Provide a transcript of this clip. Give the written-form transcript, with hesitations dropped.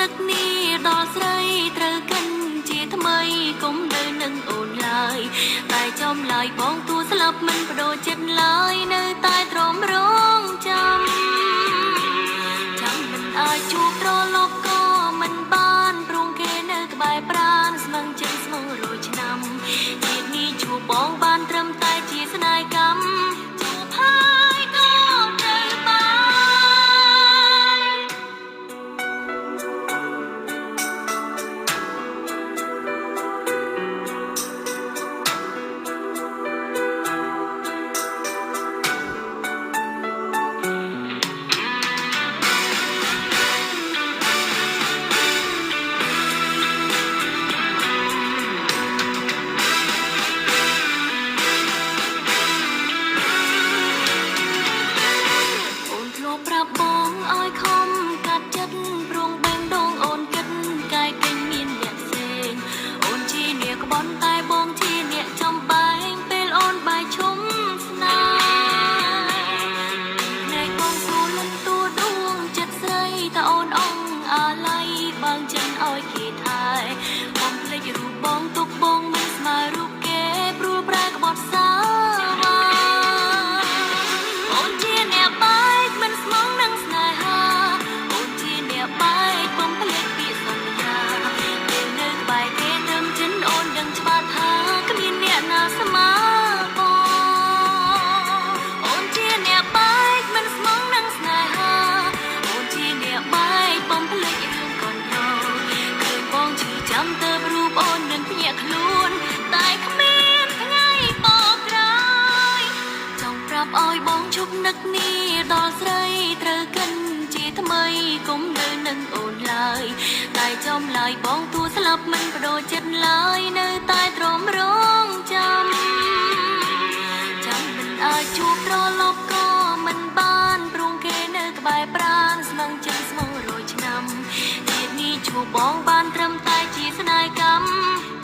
នឹកនេះដល់ស្រីត្រូវកិនជាថ្មីកុំនៅនឹងអូនឡើយតែចំឡាយបងទួស្លាប់មិនបដូរចិត្តឡើយនៅតែទ្រាំរងចាំមិនអាចជួបត្រឡប់ក៏មិនបានព្រមគេនៅក្បែរប្រាណស្មឹងចិត្តស្មងរយឆ្នាំជាតិនេះជួបបងបានត្រឹមតែជាស្នេហ៍កម្មជួបហើយក៏ទៅបានប្រាប់បងឲ្យខំកាត់ចិត្តព្រោះបែងដងអូនគិតកាយពេញមានអ្នកផ្សេងអូនជាអ្នកក្បន់តែបងជាអ្នកចំបែងពេលអូនបាយឈុំស្នេហ៍នៃបងស្រួលមិនទួដួងចិត្តស្រីតែអូនអងអាឡ័យបើងចិនឲ្យគេថែបងភ្លេចរូបបងទុកបងមិនស្មើរូបគេព្រួលប្រែក្បត់សាស្មាបងអូនជាអ្នកបែកមិនស្មងនឹងស្នេហាអូនជាអ្នកបែកបំភ្លេចរឿងកូនយោឃើញបងឈឺចាំទៅរូបអូននឹងភ្ញាក់ខ្លួនតែគ្មានថ្ងៃបកក្រោយចង់ប្រាប់ឲ្យបងជប់នឹកនេះដល់ស្រីត្រូវកិនជាថ្មីកុំនៅនឹងអូនឡើយតែចំឡាយបងទួស្លាប់មិនបដូរចិត្តឡើយនៅតែទ្រាំរងចាំមិនអាចជួបត្រឡប់ក៏មិនបានព្រោះគេនៅក្បែរប្រាណស្មឹងចិត្តស្មងរយឆ្នាំជាតិនេះជួបបងបានត្រឹមតែជាស្នេហ៍កម្ម